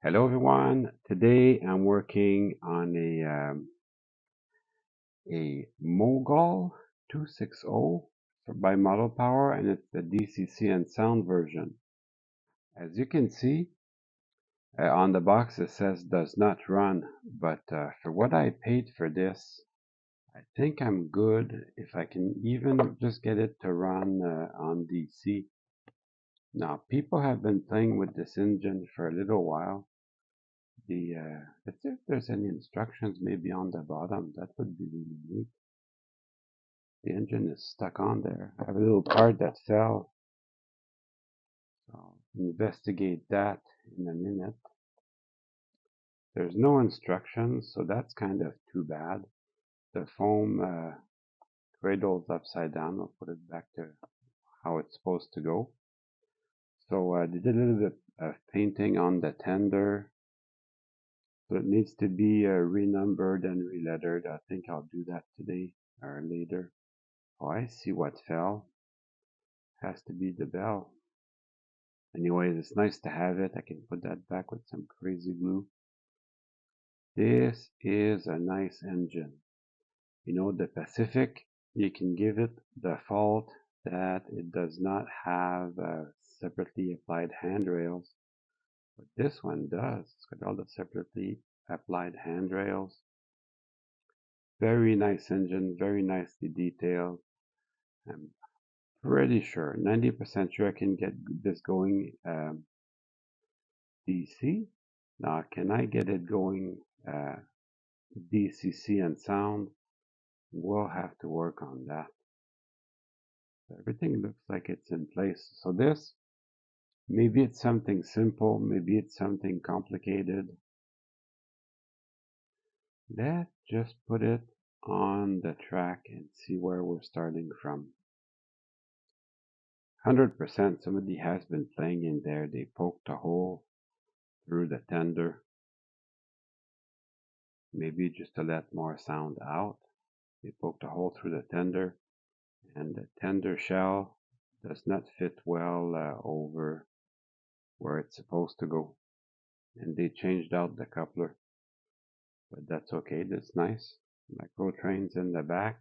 Hello everyone. Today I'm working on a Mogul 260 by Model Power, and it's the DCC and sound version. As you can see on the box it says does not run, but for what I paid for this, I think I'm good if I can even just get it to run on DC. Now people have been playing with this engine for a little while. Let's see if there's any instructions maybe on the bottom. That would be really neat. The engine is stuck on there. I have a little part that fell, so I'll investigate that in a minute. There's no instructions, so that's kind of too bad. The foam cradle's upside down. I'll put it back to how it's supposed to go. So they did a little bit of painting on the tender. So it needs to be renumbered and relettered. I think I'll do that today or later. Oh, I see what fell. Has to be the bell. Anyways, it's nice to have it. I can put that back with some crazy glue. This is a nice engine. You know, the Pacific, you can give it the fault that it does not have separately applied handrails. But this one does. It's got all the separately applied handrails. Very nice engine, very nicely detailed. I'm pretty sure, 90% sure I can get this going DC. Now, can I get it going DCC and sound? We'll have to work on that. Everything looks like it's in place. So this, maybe it's something simple, maybe it's something complicated. Let's just put it on the track and see where we're starting from. 100% somebody has been playing in there. They poked a hole through the tender. Maybe just to let more sound out. They poked a hole through the tender, and the tender shell does not fit well over where it's supposed to go. And they changed out the coupler, but that's okay. That's nice. Micro trains in the back,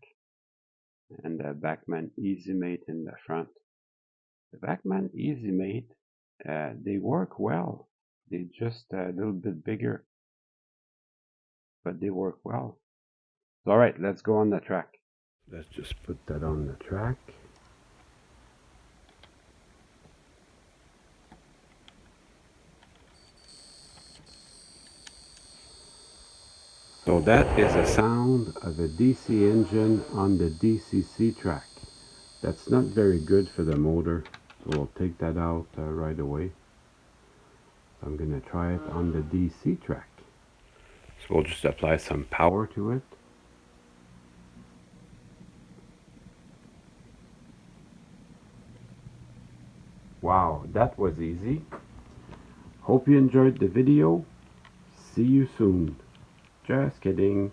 and the Bachmann EasyMate in the front. The Bachmann EasyMate, they work well. They just a little bit bigger, but they work well. All right, let's go on the track. Let's just put that on the track. So that is the sound of a DC engine on the DCC track. That's not very good for the motor, so we'll take that out right away. So I'm going to try it on the DC track. So we'll just apply some power to it. Wow, that was easy. Hope you enjoyed the video. See you soon. Just kidding.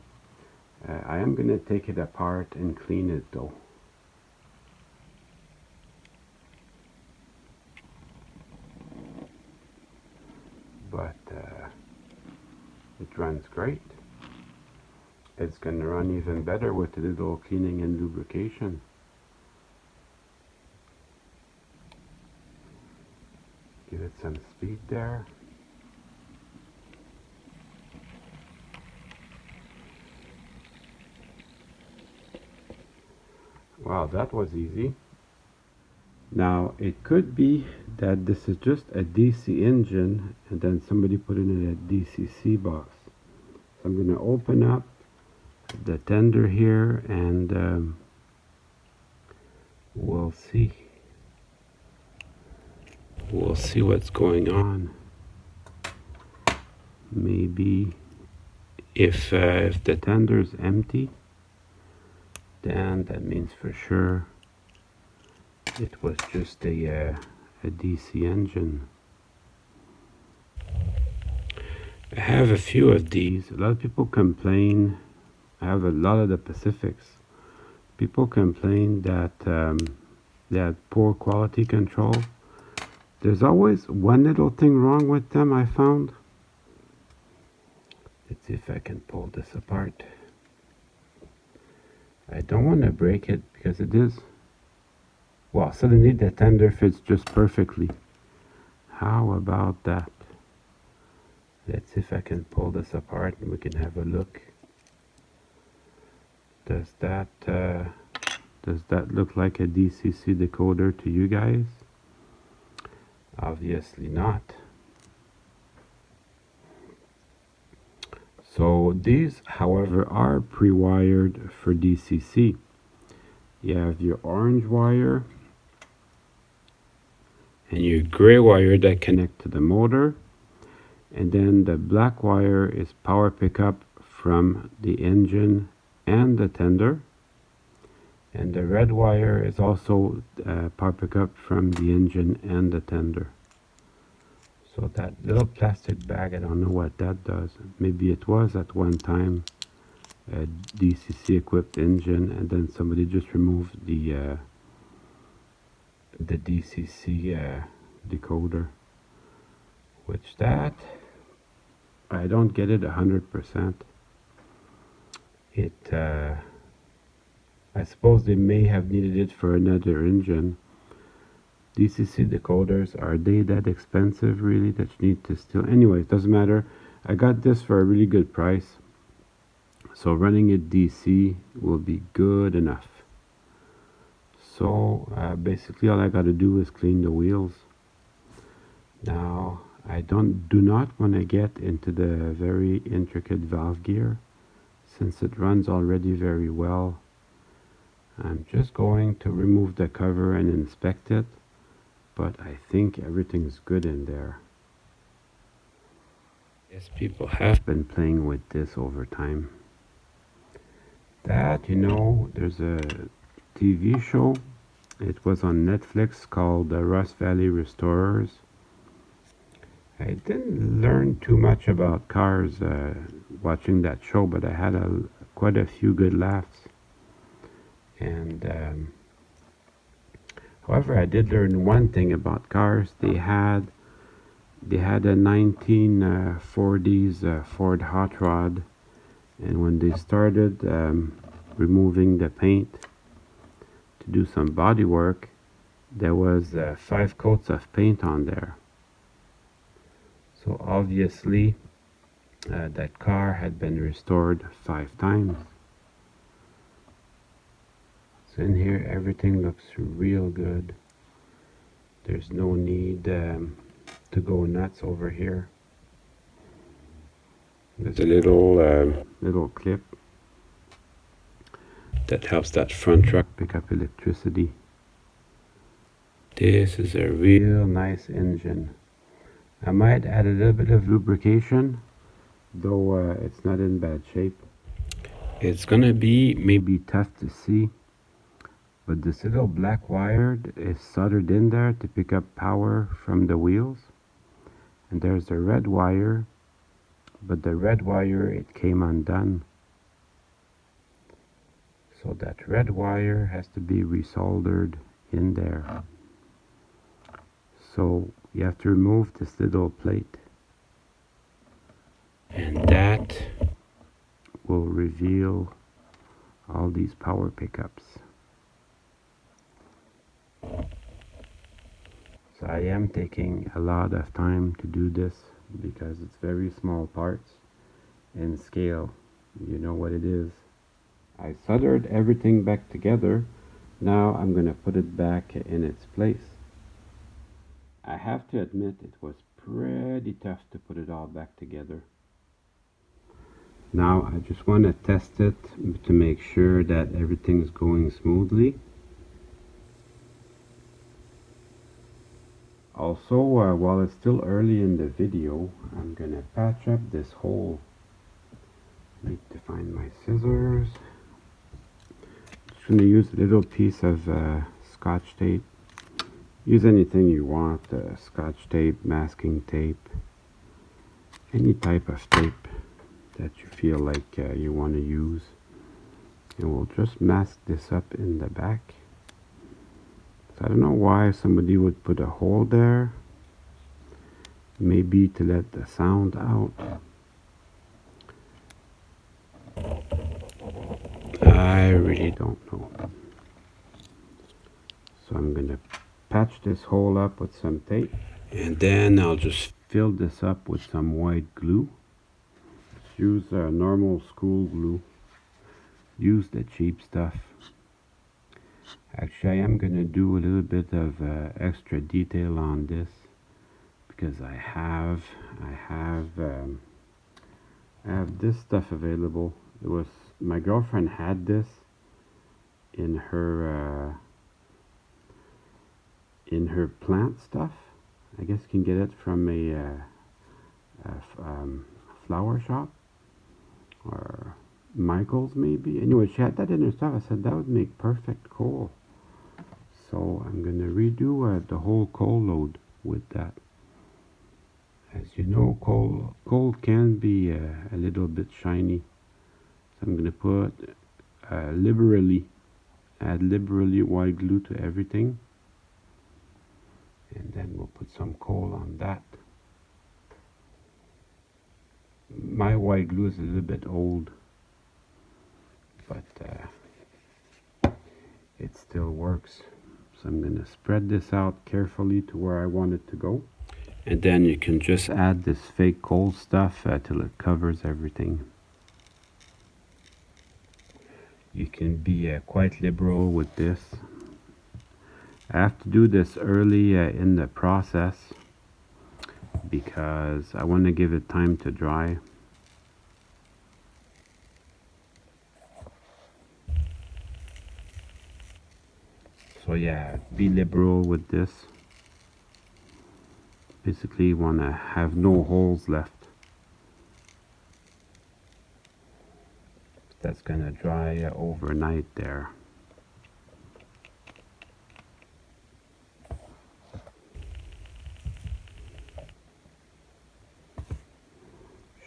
I am going to take it apart and clean it though. But it runs great. It's going to run even better with a little cleaning and lubrication. Give it some speed there. Wow, that was easy. Now, it could be that this is just a DC engine and then somebody put in a DCC box. So I'm going to open up the tender here and we'll see. We'll see what's going on. Maybe if the tender's empty, then that means for sure it was just a DC engine. I have a few of these. A lot of people complain. I have a lot of the Pacifics. People complain that they had poor quality control. There's always one little thing wrong with them, I found. Let's see if I can pull this apart. I don't want to break it because it is, well, suddenly the tender fits just perfectly. How about that? Let's see if I can pull this apart and we can have a look. Does that look like a DCC decoder to you guys? Obviously not. So these, however, are pre-wired for DCC. You have your orange wire and your gray wire that connect to the motor, and then the black wire is power pickup from the engine and the tender, and the red wire is also power pickup from the engine and the tender. So that little plastic bag, I don't know what that does. Maybe it was at one time a DCC equipped engine, and then somebody just removed the DCC decoder, which that I don't get it 100%. I suppose they may have needed it for another engine. DCC decoders, are they that expensive really that you need to still? Anyway, it doesn't matter. I got this for a really good price, so running it DC will be good enough. So basically all I got to do is clean the wheels. Now I do not want to get into the very intricate valve gear since it runs already very well. I'm just going to remove the cover and inspect it, but I think everything's good in there. Yes, people have been playing with this over time. That, you know, there's a TV show. It was on Netflix called the Rust Valley Restorers. I didn't learn too much about cars watching that show, but I had quite a few good laughs. And however, I did learn one thing about cars. They had a 1940s Ford Hot Rod, and when they started removing the paint to do some body work, there was 5 coats of paint on there. So obviously that car had been restored 5 times. So in here everything looks real good. There's no need to go nuts over here. There's a little clip that helps that front truck pick up electricity. This is a real nice engine. I might add a little bit of lubrication, though it's not in bad shape. It's gonna be maybe tough to see, but this little black wire is soldered in there to pick up power from the wheels. And there's the red wire, but the red wire, it came undone. So that red wire has to be resoldered in there. So you have to remove this little plate, and that will reveal all these power pickups. So I am taking a lot of time to do this because it's very small parts and scale. You know what it is. I soldered everything back together. Now I'm going to put it back in its place. I have to admit it was pretty tough to put it all back together. Now I just want to test it to make sure that everything's going smoothly. Also, while it's still early in the video, I'm going to patch up this hole. I need to find my scissors. Just going to use a little piece of Scotch tape. Use anything you want, Scotch tape, masking tape, any type of tape that you feel like you want to use. And we'll just mask this up in the back. So I don't know why somebody would put a hole there. Maybe to let the sound out. I really don't know. So I'm gonna patch this hole up with some tape, and then I'll just fill this up with some white glue. Just use normal school glue. Use the cheap stuff. Actually, I am gonna do a little bit of extra detail on this because I have this stuff available. It was my girlfriend had this in her plant stuff. I guess you can get it from flower shop or Michael's maybe. Anyway, she had that in her stuff. I said that would make perfect coal. So I'm gonna redo the whole coal load with that. As you know, coal can be a little bit shiny. So I'm gonna put add liberally white glue to everything, and then we'll put some coal on that. My white glue is a little bit old, but it still works. So I'm gonna spread this out carefully to where I want it to go, and then you can just add this fake coal stuff till it covers everything. You can be quite liberal with this. I have to do this early in the process because I want to give it time to dry. So yeah, be liberal with this. Basically want to have no holes left. That's gonna dry overnight there.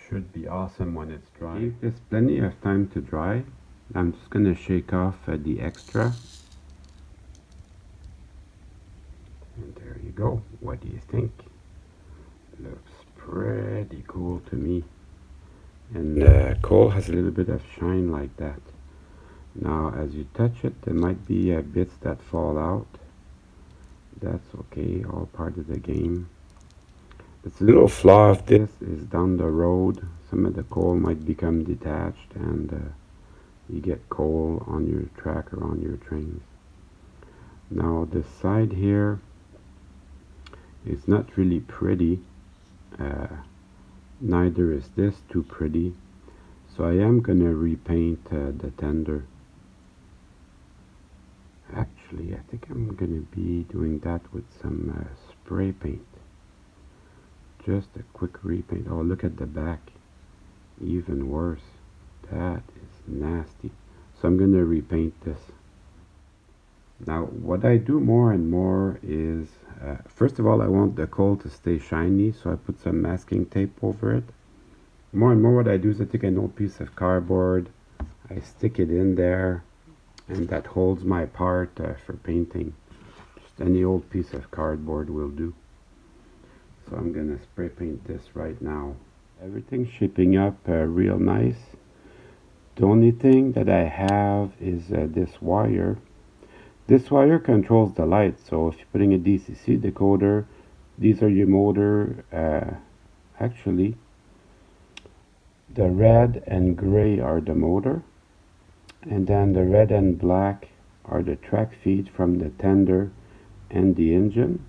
Should be awesome when it's dry. Give this plenty of time to dry. I'm just gonna shake off the extra. And there you go. What do you think? Looks pretty cool to me. And coal has a little bit of shine like that. Now as you touch it, there might be bits that fall out. That's okay, all part of the game. The little flaw of this is down the road, some of the coal might become detached and you get coal on your track or on your trains. Now this side here is not really pretty, neither is this too pretty, so I am gonna repaint the tender. Actually, I think I'm gonna be doing that with some spray paint. Just a quick repaint. Oh, look at the back. Even worse. That is nasty. So I'm gonna repaint this. Now, what I do more and more is, first of all, I want the coal to stay shiny, so I put some masking tape over it. More and more what I do is I take an old piece of cardboard, I stick it in there, and that holds my part for painting. Just any old piece of cardboard will do. So I'm gonna spray paint this right now. Everything's shaping up real nice. The only thing that I have is this wire. This wire controls the light, so if you're putting a DCC decoder, these are your motor. Actually, the red and gray are the motor, and then the red and black are the track feed from the tender and the engine.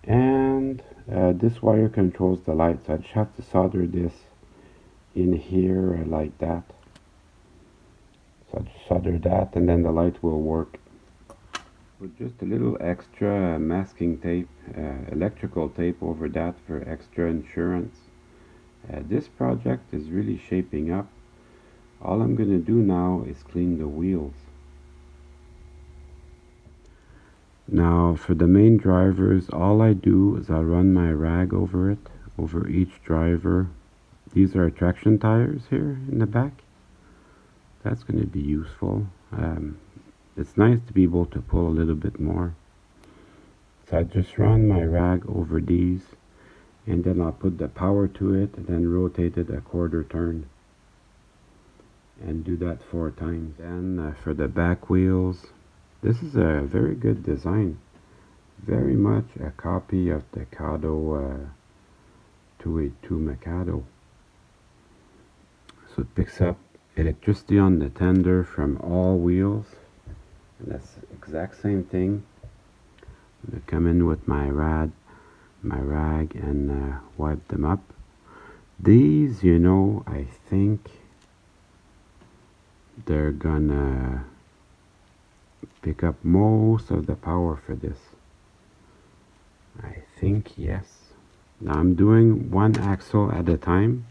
And this wire controls the light, so I just have to solder this in here like that. So I just solder that and then the light will work. With just a little extra masking tape, electrical tape over that for extra insurance. This project is really shaping up. All I'm going to do now is clean the wheels. Now for the main drivers, all I do is I run my rag over it, over each driver. These are traction tires here in the back. That's going to be useful. It's nice to be able to pull a little bit more. So I just run my rag over these, and then I'll put the power to it and then rotate it a quarter turn. and do that 4 times. And for the back wheels, this is a very good design, very much a copy of the Kato 282 Mikado. So it picks up electricity on the tender from all wheels, and that's the exact same thing. I'm gonna come in with my rag and wipe them up. These, you know, I think they're gonna pick up most of the power for this. I think yes. Now I'm doing one axle at a time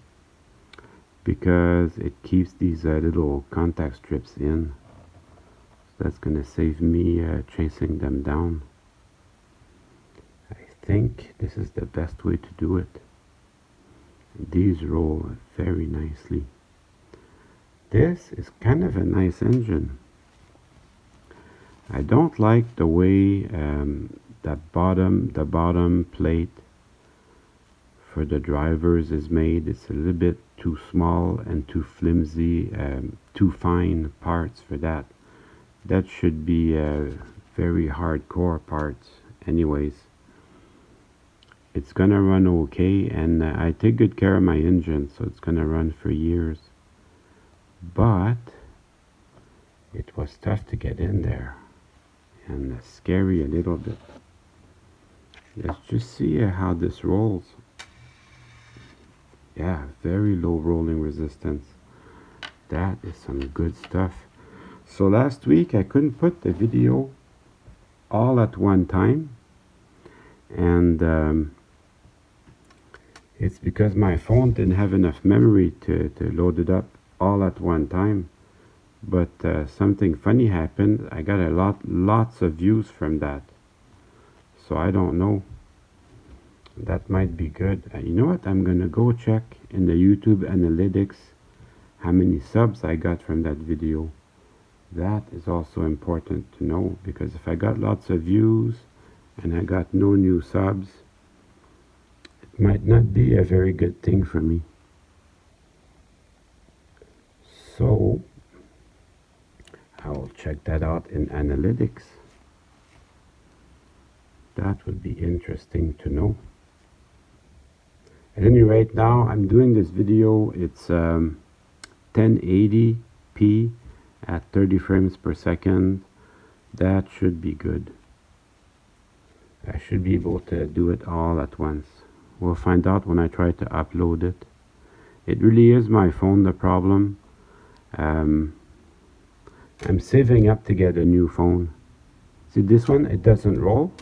because it keeps these little contact strips in. So that's gonna save me chasing them down. I think this is the best way to do it. These roll very nicely. This is kind of a nice engine. I don't like the way the bottom plate for the drivers is made. It's a little bit too small and too flimsy, too fine parts for that. That should be very hardcore parts anyways. It's gonna run okay, and I take good care of my engine, so it's gonna run for years. But it was tough to get in there and scary a little bit. Let's just see how this rolls. Yeah, very low rolling resistance. That is some good stuff. So last week I couldn't put the video all at one time, and it's because my phone didn't have enough memory to load it up all at one time. But something funny happened. I got lots of views from that. So I don't know. That might be good. You know what? I'm gonna go check in the YouTube analytics how many subs I got from that video. That is also important to know, because if I got lots of views and I got no new subs, it might not be a very good thing for me. So I'll check that out in analytics. That would be interesting to know. At any rate, now I'm doing this video. It's 1080p at 30 frames per second. That should be good. I should be able to do it all at once. We'll find out when I try to upload it. It really is my phone the problem. I'm saving up to get a new phone. See this one, it doesn't roll.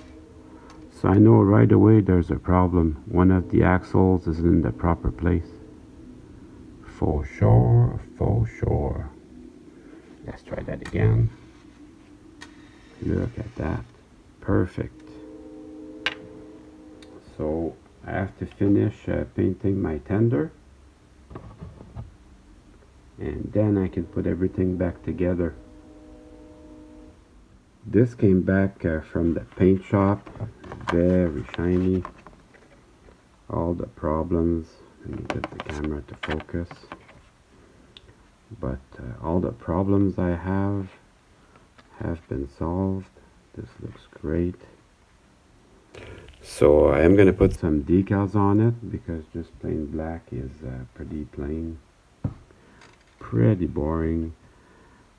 So I know right away there's a problem. One of the axles isn't in the proper place. For sure, for sure. Let's try that again. Look at that. Perfect. So I have to finish painting my tender, and then I can put everything back together. This came back from the paint shop, very shiny. All the problems, let me get the camera to focus, but all the problems I have been solved. This looks great. So I am going to put some decals on it, because just plain black is pretty plain, pretty boring.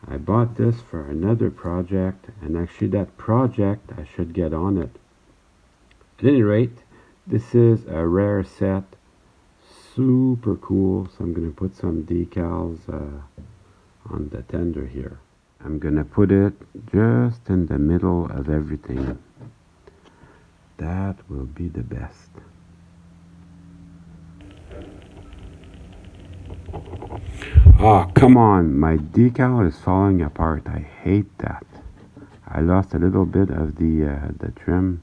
I bought this for another project, and actually that project I should get on it. At any rate, this is a rare set, super cool. So I'm going to put some decals on the tender here. I'm going to put it just in the middle of everything. That will be the best. Oh, come on, my decal is falling apart. I hate that. I lost a little bit of the trim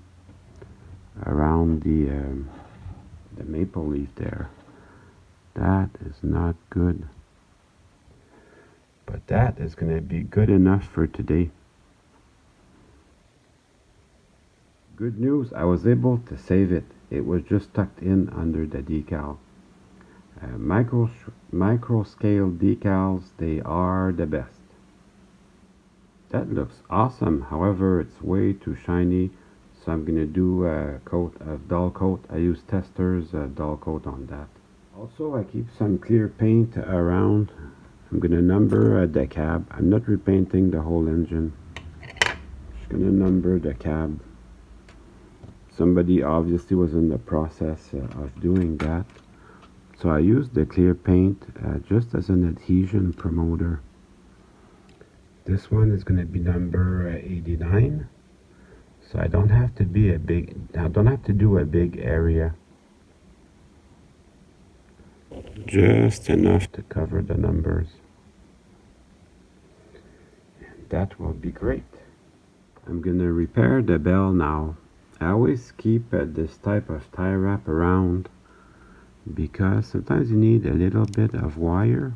around the maple leaf there. That is not good. But that is going to be good enough for today. Good news, I was able to save it. It was just tucked in under the decal. micro scale decals, they are the best. That looks awesome. However, it's way too shiny, so I'm gonna do a dull coat. I use Testors dull coat on that. Also, I keep some clear paint around. I'm gonna number the cab. I'm not repainting the whole engine. Just gonna number the cab. Somebody obviously was in the process of doing that. So I used the clear paint just as an adhesion promoter. This one is going to be number 89. So I don't have to do a big area. Just enough to cover the numbers. And that will be great. I'm going to repair the bell now. I always keep this type of tie wrap around because sometimes you need a little bit of wire.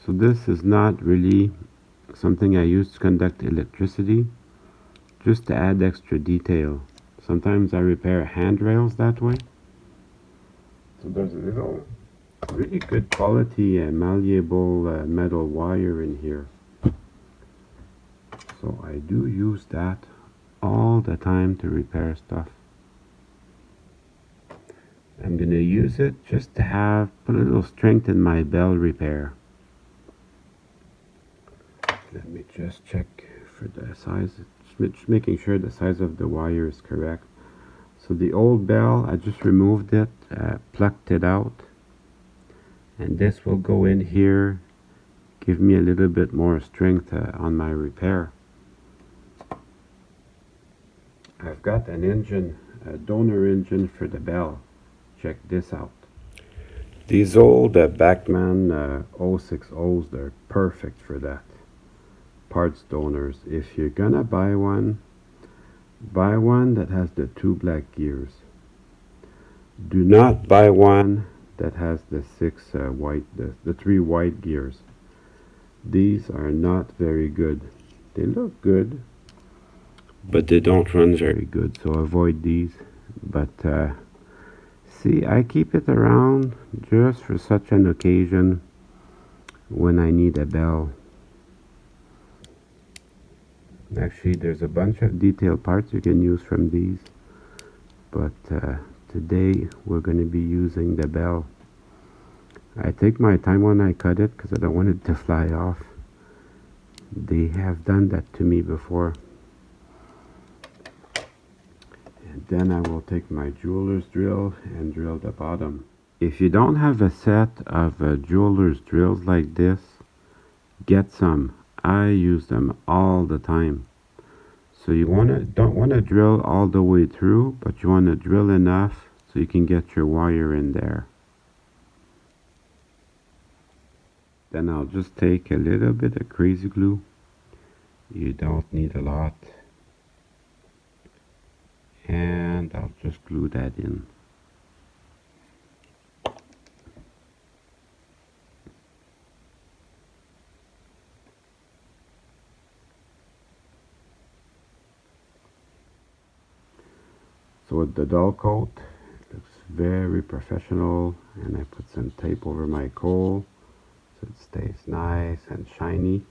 So this is not really something I use to conduct electricity, just to add extra detail. Sometimes I repair handrails that way. So there's a little really good quality malleable metal wire in here. So I do use that all the time to repair stuff. I'm going to use it just to put a little strength in my bell repair. Let me just check for the size, just making sure the size of the wire is correct. So the old bell, I just removed it, plucked it out, and this will go in here, give me a little bit more strength on my repair. I've got an engine, a donor engine for the bell. Check this out. These old Bachmann 060s, they're perfect for that. Parts donors. If you're gonna buy one that has the 2 black gears. Do not buy one that has the 3 white gears. These are not very good. They look good, but they don't run very good, so avoid these. But see, I keep it around just for such an occasion when I need a bell. Actually, there's a bunch of detail parts you can use from these, but today we're going to be using the bell. I take my time when I cut it because I don't want it to fly off. They have done that to me before. And then I will take my jeweler's drill and drill the bottom. If you don't have a set of jeweler's drills like this, get some. I use them all the time. So you don't want to drill all the way through, but you want to drill enough so you can get your wire in there. Then I'll just take a little bit of crazy glue. You don't need a lot. And I'll just glue that in. So with the dull coat, it looks very professional, and I put some tape over my coal so it stays nice and shiny.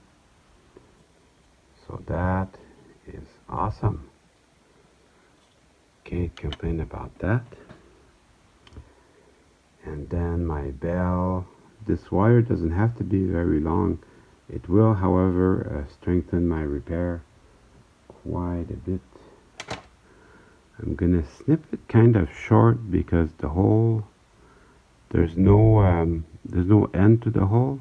So that is awesome. Can't complain about that. And then my bell. This wire doesn't have to be very long. It will, however, strengthen my repair quite a bit. I'm gonna snip it kind of short because the hole, there's no end to the hole,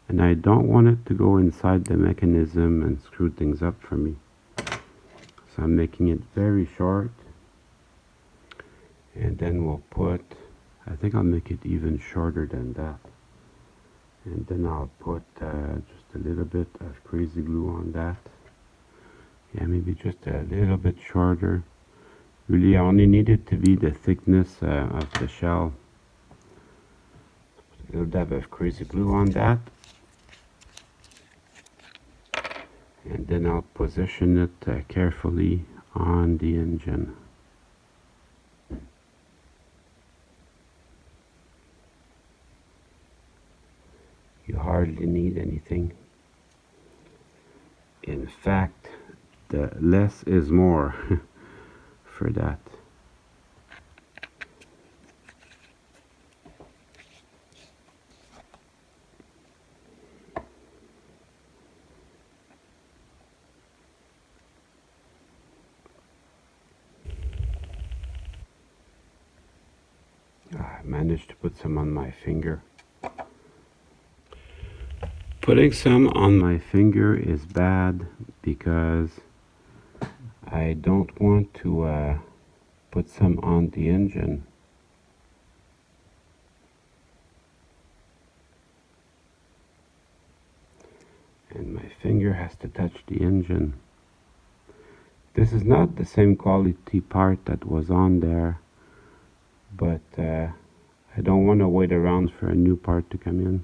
and I don't want it to go inside the mechanism and screw things up for me. So I'm making it very short, and then we'll put, I think I'll make it even shorter than that, and then I'll put just a little bit of crazy glue on that. Yeah, maybe just a little bit shorter. Really, I only need it to be the thickness of the shell. Put a little dab of crazy glue on that. And then I'll position it carefully on the engine. You hardly need anything. In fact, the less is more for that. I managed to put some on my finger. Putting some on my finger is bad because I don't want to put some on the engine. And my finger has to touch the engine. This is not the same quality part that was on there, but I don't want to wait around for a new part to come in.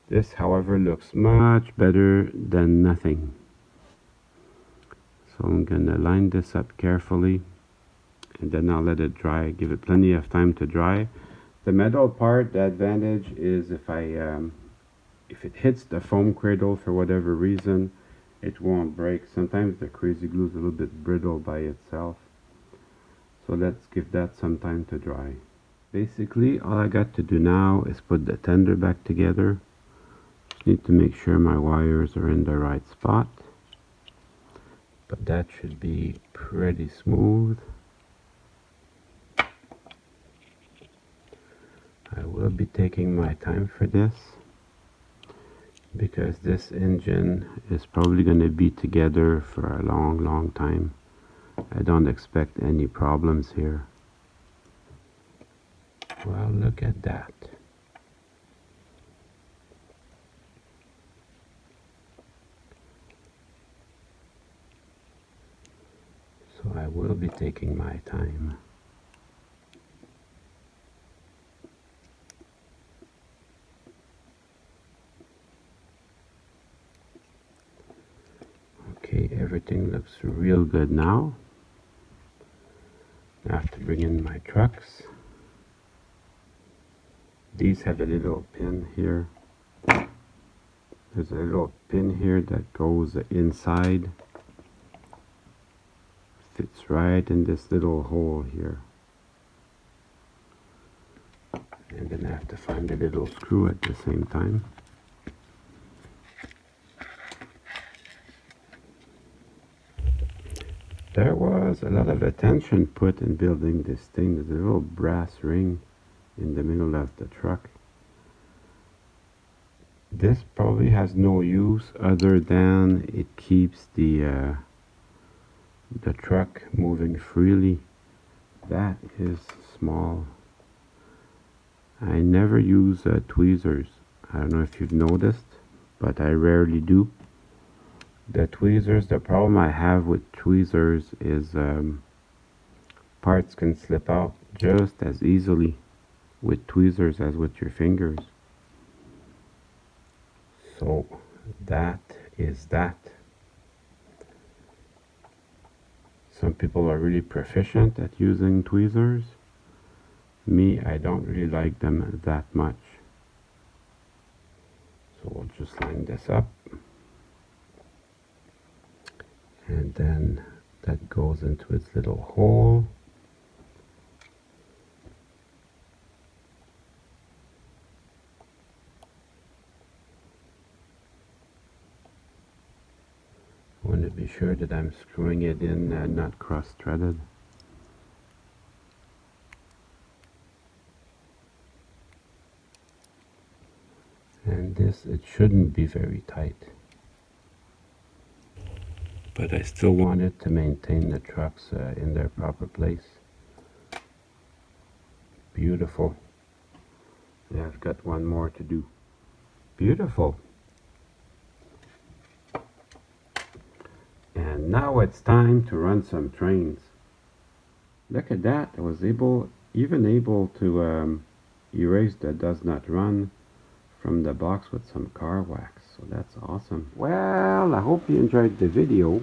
This, however, looks much better than nothing. So I'm going to line this up carefully, and then I'll let it dry, give it plenty of time to dry. The metal part, the advantage is if it hits the foam cradle for whatever reason, it won't break. Sometimes the crazy glue is a little bit brittle by itself. So let's give that some time to dry. Basically, all I got to do now is put the tender back together. Just need to make sure my wires are in the right spot. But that should be pretty smooth. I will be taking my time for this, because this engine is probably going to be together for a long time. I don't expect any problems here. Well, look at that. So I will be taking my time. Okay, everything looks real good now. I have to bring in my trucks. These have a little pin here. There's a little pin here that goes inside. Fits right in this little hole here. And then I have to find a little screw at the same time. There was a lot of attention put in building this thing. There's a little brass ring in the middle of the truck. This probably has no use other than it keeps the truck moving freely. That is small. I never use tweezers. I don't know if you've noticed, but I rarely do. The tweezers, the problem I have with tweezers is parts can slip out just as easily with tweezers as with your fingers. So that is that. Some people are really proficient at using tweezers. Me, I don't really like them that much. So we'll just line this up. And then that goes into its little hole. I want to be sure that I'm screwing it in not cross-threaded. And this, it shouldn't be very tight. But I still want it to maintain the trucks in their proper place. Beautiful. Yeah, I've got one more to do. Beautiful. And now it's time to run some trains. Look at that. I was even able to erase the does not run from the box with some car wax. So that's awesome. Well, I hope you enjoyed the video.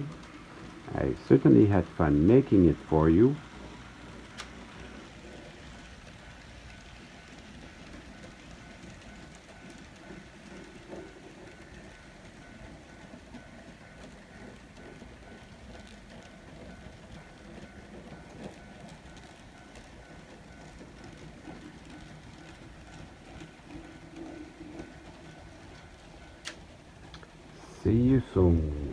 I certainly had fun making it for you. See you soon.